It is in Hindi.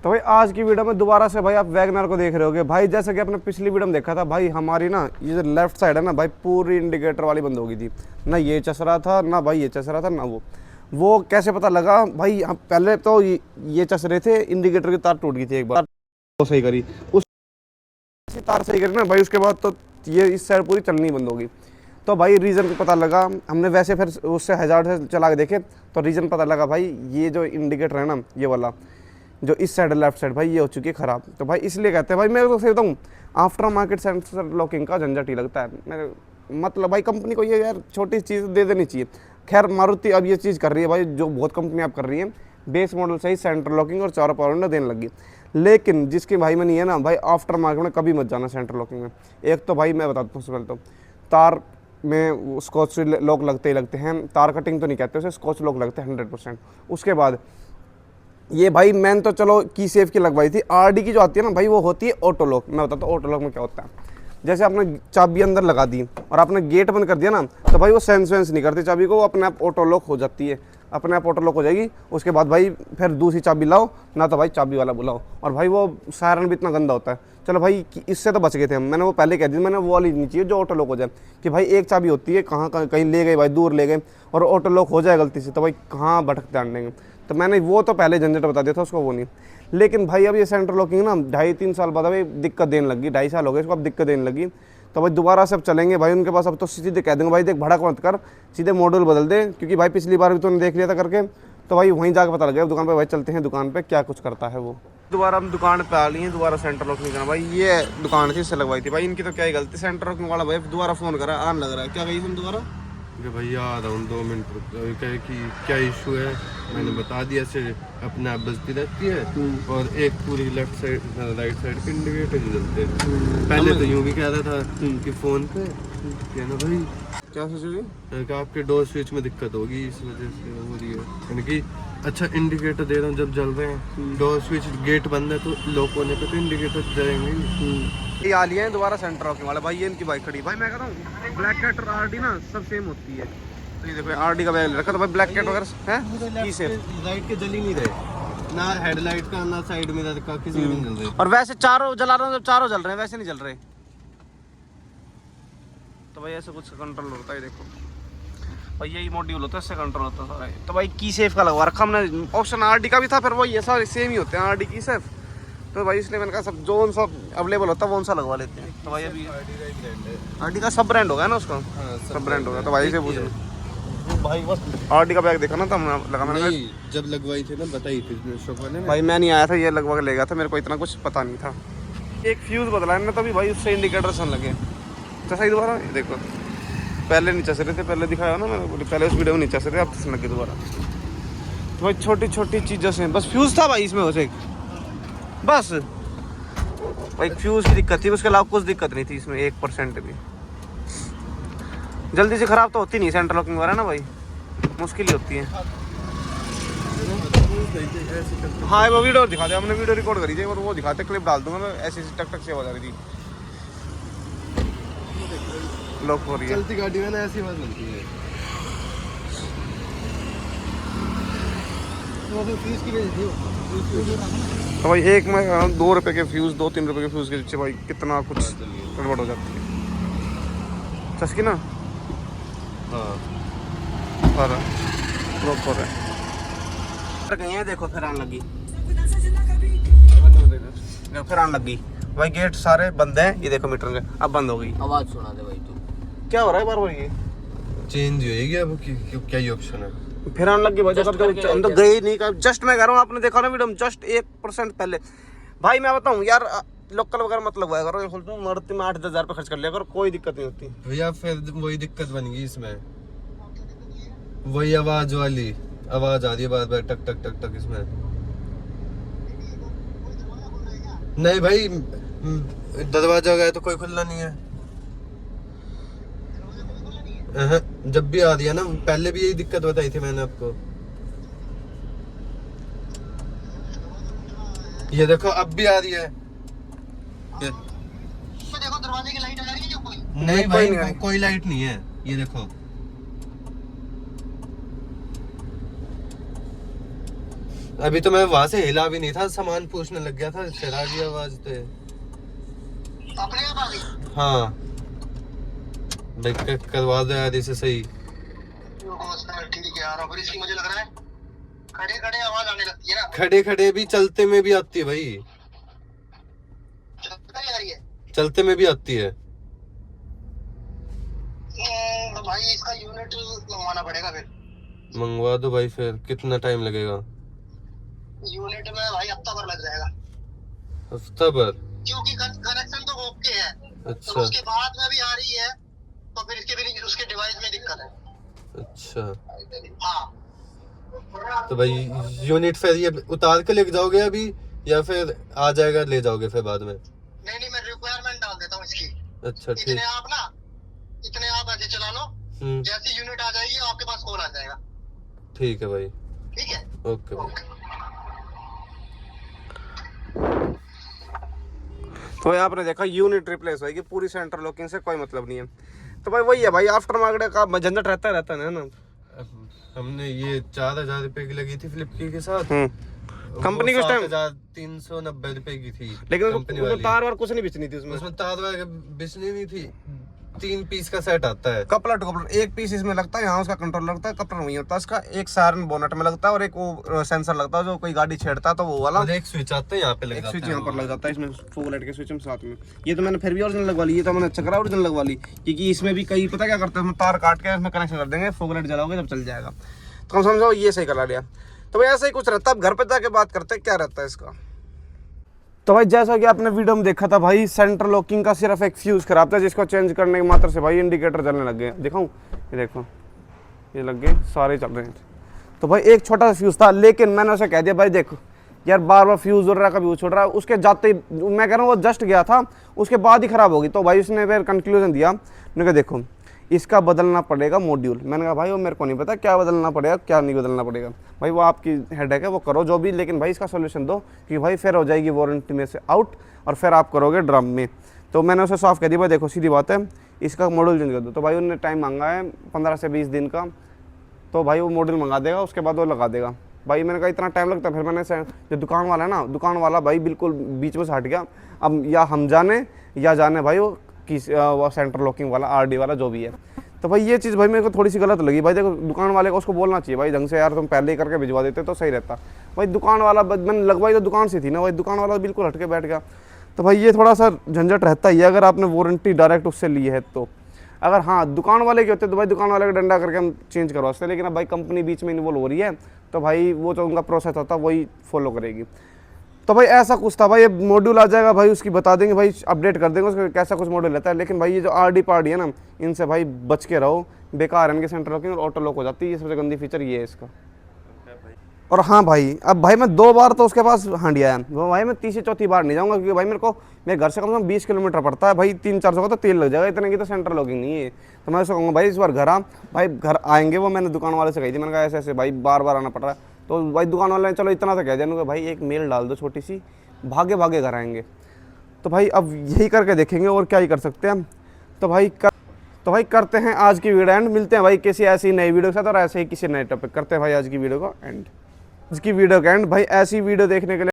तो भाई आज की वीडियो में दोबारा से भाई आप वैगनर को देख रहे होगे भाई। जैसे कि आपने पिछली वीडियो में देखा था भाई, हमारी ना ये जो लेफ्ट साइड है ना भाई, पूरी इंडिकेटर वाली बंद हो गई थी। ना ये चस रहा था, ना भाई ये चस रहा था, ना वो कैसे पता लगा भाई? हम पहले तो ये चस रहे थे, इंडिकेटर की तार टूट गई थी, एक बार तो सही करी, उस तार सही करी ना भाई, उसके बाद तो ये इस साइड पूरी चलनी बंद हो गई। तो भाई रीज़न को पता लगा, हमने वैसे फिर उससे हज़ार से चला के देखे तो रीज़न पता लगा भाई, ये जो इंडिकेटर है ना, ये वाला जो इस साइड लेफ्ट साइड भाई, ये हो चुकी है ख़राब। तो भाई इसलिए कहते हैं भाई, मैं तो सही बताऊँ, आफ्टर मार्केट सेंसर लॉकिंग का झंझट ही लगता है मेरे। मतलब भाई कंपनी को ये यार छोटी चीज़ दे देनी चाहिए। खैर मारुति अब ये चीज़ कर रही है भाई, जो बहुत कंपनी अब कर रही है, बेस मॉडल से ही सेंटर लॉकिंग और चारों पावर विंडो देने लगी। लेकिन जिसकी भाई में नहीं है ना भाई, आफ्टर मार्केट में कभी मत जाना सेंटर लॉकिंग में। एक तो भाई मैं बताता हूँ, सबसे पहले तो तार में स्कॉच लॉक लगते ही लगते हैं, तार कटिंग तो नहीं कहते उसे, स्कॉच लॉक लगते हैं 100%। उसके बाद ये भाई मैंने तो चलो की सेफ की लगवाई थी, आरडी की जो आती है ना भाई, वो होती है ऑटो लॉक। मैं बताता हूँ ऑटो लॉक में क्या होता है। जैसे आपने चाबी अंदर लगा दी और आपने गेट बंद कर दिया ना, तो भाई वो सेंस वेंस नहीं करती चाबी को, वो अपने आप ऑटो लॉक हो जाती है, अपने आप ऑटो लॉक हो जाएगी। उसके बाद भाई फिर दूसरी चाबी लाओ ना, तो भाई चाबी वाला बुलाओ। और भाई वो सायरन भी इतना गंदा होता है। चलो भाई इससे तो बच गए थे हम, मैंने वो पहले कह दी, मैंने वो वाली नहीं चाहिए जो ऑटो लॉक हो जाए, कि भाई एक चाबी होती है, कहाँ कहीं ले गए भाई, दूर ले गए और ऑटो लॉक हो जाए गलती से, तो भाई कहाँ भटकते आने। तो मैंने वो तो पहले झंझट बता दिया था उसको, वो नहीं। लेकिन भाई अब ये सेंटर लॉकिंग ना 2.5-3 साल बाद भाई दिक्कत देने लगी, 2.5 साल हो गए इसको, अब दिक्कत देने लगी। तो भाई दोबारा से अब चलेंगे भाई उनके पास, अब तो सीधे कह देंगे भाई देख भड़क मत कर, सीधे मॉडल बदल दे, क्योंकि भाई पिछली बार भी तो देख लिया था करके। तो भाई वहीं जाकर पता लग गया दुकान पे। भाई चलते हैं दुकान पे, क्या कुछ करता है वो। दोबारा हम दुकान पे आ लिए हैं, दोबारा सेंटर लॉकिंग करना। भाई ये दुकान थी, इससे लगवाई थी भाई, इनकी तो क्या ही गलती। सेंटर लॉकिंग वाला भाई दोबारा फ़ोन करा, आन लग रहा है, क्या कही तुम दोबारा? भैया आ रहा हूँ 2 मिनट रुक जाओ। कहे कि क्या इशू है, मैंने बता दिया, से अपने आप बजती रहती है और एक पूरी लेफ्ट साइड राइट साइड पे इंडिकेटर नहीं जलते। पहले तो यूँ भी कह रहा था कि फ़ोन पे क्या ना भाई, क्या सोचोगे कि आपके डोर स्विच में दिक्कत होगी, इस वजह से हो रही है। यानी कि अच्छा इंडिकेटर दे रहा हूँ जब जल रहे हैं, डोर स्विच गेट बंद है तो लॉक होने पे तो इंडिकेटर जलेंगे। ये आ लिए हैं दोबारा सेंटर लॉकिंग वाला भाई, ये इनकी बाइक खड़ी। भाई मैं कहता हूँ ब्लैक कैट और आरडी ना सब सेम होती है। तो ये देखो आरडी का बैग रखा, तो भाई ब्लैक कैट वगैरह है की सेफ। लाइट के जल ही नहीं रहे, ना हेडलाइट का ना साइड मिरर का, किसी भी नहीं जल रहे। और वैसे चारों जला रहा हूँ, जब चारों जल रहे हैं वैसे नहीं जल रहे। तो भाई ऐसे कुछ कंट्रोल होता है, देखो भाई यही मॉड्यूल होता है, इससे कंट्रोल होता है सारा। तो भाई की सेफ का लगवा रखा हमने, ऑप्शन आरडी का भी था, फिर वही है सारे सेम ही होते हैं आरडी की सेफ। तो भाई इसलिए मैंने कहा सब जो उन सब अवेलेबल होता है वो उनसा लगवा लेते हैं। तो भाई अभी आरडी का सब ब्रांड होगा ना उसका, सब ब्रांड होगा। तो भाई से पूछ भाई बस आरडी का बैग देखा ना, तो हमने लगा, मैंने नहीं जब लगवाई थी ना बताई थी शॉप वाले ने। भाई मैं नहीं आया था, ये लगवा के ले गया था, मेरे को इतना कुछ पता नहीं था। एक फ्यूज़ बदला है ना, तभी भाई उससे इंडिकेटर सन लगे। तो सही दोबारा ये देखो, पहले नहीं चस रहे थे, पहले दिखाया ना मैंने, पहले उस वीडियो में नहीं चस रहे, अब चसने लगे दोबारा। तो भाई छोटी छोटी चीज़ों से बस फ्यूज़ था भाई इसमें, उसे बस भाई फ्यूज़ की दिक्कत थी, उसके अलावा कुछ दिक्कत नहीं थी इसमें 1% भी। जल्दी से ख़राब तो होती नहीं सेंटर लॉकिंग वगैरह ना भाई, मुश्किल ही होती है। हाँ वो वीडियो दिखा दे, हमने वीडियो रिकॉर्ड करी थी और वो दिखाते, क्लिप डाल दूंगा मैं, ऐसी टक टक से आवाज़ आ रही थी। लॉक हो रही है, चलती गाड़ी में ना ऐसी आवाज़ बनती है। तो भाई एक में 2 रुपये के फ्यूज़, 2-3 रुपये के फ्यूज़ के पीछे भाई कितना कुछ गड़बड़ हो जाती है। चस्की ना हाँ प्रॉपर है। गई है देखो, फिर आने लगी, फिर आने लगी भाई। गेट सारे बंद हैं, ये देखो मीटर के अब बंद हो गई। आवाज सुना दे भाई, तू क्या हो रहा है बार बार? ये चेंज होएगी अब, क्या ही ऑप्शन है। फिर आने लगी भाई, जब अंदर गई ही नहीं। जस्ट मैं कह रहा हूँ, आपने देखा ना वीडियो में, जस्ट 1% पहले। भाई मैं बताऊँ यार, लोकल वगैरह मत लगवाया करो, खोलता हूँ मारुति में 8-10 हज़ार रुपये खर्च कर लिया करो, कोई दिक्कत नहीं होती भैया। फिर वही दिक्कत बन गई इसमें, वही आवाज वाली आवाज आ रही है बार बार, टक टक टक टक। इसमें नहीं भाई, दरवाजा गया तो कोई खुलना नहीं है। जब भी आ रही है ना, पहले भी यही दिक्कत बताई थी मैंने आपको। ये देखो अब भी आ रही है। देखो दरवाजे की लाइट आ रही है कोई? नहीं भाई कोई लाइट नहीं है, ये देखो। अभी तो मैं वहां से हिला भी नहीं था, सामान पूछने लग गया था, फिर आ गई आवाज तो। अपने आप आ गई। हाँ भाई करवा दो यार इसे सही। ठीक है यार, अब इसकी मुझे लग रहा है खड़े खड़े आवाज आने लगती है ना। खड़े खड़े भी, चलते में भी आती है भाई, चलता ही आ रही है। चलते में भी आती है। तो भाई इसका यूनिट मंगवाना पड़ेगा फिर। मंगवा दो भाई, फिर कितना टाइम लगेगा? यूनिट में भाई हफ्ता भर लग जाएगा, हफ्ता भर? क्योंकि कनेक्शन तो ओके है। अच्छा। तो उसके बाद में भी आ रही है, तो फिर इसके भी उसके डिवाइस में दिक्कत है। अच्छा हाँ। तो भाई यूनिट फिर ये उतार के लेके जाओगे अभी, या फिर आ जाएगा ले जाओगे फिर बाद में? नहीं, मैं रिक्वायरमेंट डाल देता हूँ इसकी। अच्छा ठीक। इतने आप ऐसे चला लो, जैसी यूनिट आ जाएगी आपके पास कॉल आ जाएगा। ठीक है भाई। ठीक है, ओके भाई। तो भाई आपने देखा यूनिट रिप्लेस होगी, पूरी सेंटर लॉकिंग से कोई मतलब नहीं है। तो भाई वही है भाई, आफ्टर मार्केट का झंझट रहता है ना। अब हमने ये 4,000 रुपए की लगी थी फ्लिपकी के साथ। कंपनी के उस टाइम 7,390 रुपए की थी, लेकिन कंपनी वो वाली। तार वार कुछ नहीं बिचनी थी उसमें। उसमें तार वार बिजली नहीं थी। 3 पीस का सेट आता है, कपलर टू कपलर, एक पीस इसमें लगता है, यहाँ उसका कंट्रोल लगता है, कपलर वही होता है इसका। एक सायरन बोनट में लगता है और एक वो सेंसर लगता है, जो कोई गाड़ी छेड़ता है तो वो वाला। और एक स्विच आता है यहाँ पे लग एक जाता स्विच है। यहाँ पर लग जाता है, इसमें फोग लाइट के स्विच में साथ में। ये तो मैंने फिर भी ओरिजिनल लगवा ली, ये तो मैंने चक्रा ओरिजिनल लगवा ली, क्योंकि इसमें भी कई पता क्या करते हैं, इसमें तार काट के इसमें कनेक्शन कर देंगे, फोग लाइट जलाओगे जब चल जाएगा। तो हम समझो ये सही करा लिया। तो भाई ऐसा ही कुछ रहता है, अब घर पे जाके बात करते हैं क्या रहता है इसका। तो भाई जैसा कि आपने वीडियो में देखा था भाई, सेंटर लॉकिंग का सिर्फ एक फ्यूज खराब था, जिसको चेंज करने की मात्र से भाई इंडिकेटर जलने लग गए। दिखाऊं, ये देखो, ये लग गए, सारे चल रहे हैं। तो भाई एक छोटा सा फ्यूज था, लेकिन मैंने उसे कह दिया भाई देखो यार, बार बार फ्यूज उड़ रहा है, कभी वो छोड़ रहा है। उसके जाते ही मैं कह रहा हूँ वो जस्ट गया था, उसके बाद ही खराब होगी। तो भाई उसने फिर कंक्लूजन दिया, मैंने कहा देखो इसका बदलना पड़ेगा मॉड्यूल। मैंने कहा भाई वो मेरे को नहीं पता क्या बदलना पड़ेगा क्या नहीं बदलना पड़ेगा, भाई वो आपकी हेडेक है, वो करो जो भी, लेकिन भाई इसका सोल्यूशन दो कि भाई फिर हो जाएगी वारंटी में से आउट और फिर आप करोगे ड्रम में। तो मैंने उसे साफ कह दिया भाई देखो सीधी बात है, इसका मॉड्यूल चेंज कर दो। तो भाई उन्होंने टाइम मांगा है 15 से 20 दिन का, तो भाई वो मॉड्यूल मंगा देगा, उसके बाद वो लगा देगा। भाई मैंने कहा इतना टाइम लगता है, फिर मैंने जो दुकान वाला है ना, दुकान वाला भाई बिल्कुल बीच में से हट गया। अब या हम जाने या जाने भाई वो वो सेंटर लॉकिंग वाला आरडी वाला जो भी है। तो भाई ये चीज़ भाई मेरे को थोड़ी सी गलत लगी। भाई देखो दुकान वाले को उसको बोलना चाहिए भाई ढंग से, यार तुम पहले ही करके भिजवा देते तो सही रहता। भाई दुकान वाला मैंने लगवाई तो दुकान से थी ना, भाई दुकान वाला बिल्कुल हट के बैठ गया। तो भाई ये थोड़ा सा झंझट रहता ही है अगर आपने वारंटी डायरेक्ट उससे ली है तो। अगर हाँ दुकान वाले के होते तो भाई दुकान वाले का डंडा करके हम चेंज करवा सकते, लेकिन अब भाई कंपनी बीच में इन्वॉल्व हो रही है, तो भाई वो जो उनका प्रोसेस होता है वही फॉलो करेगी। तो भाई ऐसा कुछ था भाई, ये मॉड्यूल आ जाएगा भाई, उसकी बता देंगे भाई, अपडेट कर देंगे उसका कैसा कुछ मॉड्यूल रहता है। लेकिन भाई ये जो आरडी पार्टी है ना, इनसे भाई बच के रहो, बेकार है इनके सेंटर लॉकिंग और ऑटो लॉक हो जाती है, ये सबसे गंदी फीचर ये है इसका। और हाँ भाई अब भाई मैं 2 बार तो उसके पास हांडिया है, वो भाई मैं तीसरी चौथी बार नहीं जाऊँगा, क्योंकि भाई मेरे घर से कम से कम 20 किलोमीटर पड़ता है भाई, 300-400 का तो तेल लग जाएगा, इतने की तो सेंटर लॉकिंग नहीं है। तो मैं उसको कहूँगा भाई इस बार घर आ, भाई घर आएंगे, वो मैंने दुकान वाले से कही थी, मैंने कहा ऐसे ऐसे भाई बार बार आना पड़ रहा है। तो भाई दुकान वाले ने चलो इतना तो कह दिया भाई एक मेल डाल दो छोटी सी, भागे भागे घर आएंगे। तो भाई अब यही करके देखेंगे और क्या ही कर सकते हैं। तो भाई करते हैं आज की वीडियो एंड, मिलते हैं भाई किसी ऐसी नई वीडियो के साथ और ऐसे ही किसी नए टॉपिक करते हैं भाई आज की वीडियो को एंड। आज की वीडियो का एंड भाई, ऐसी वीडियो देखने के लिए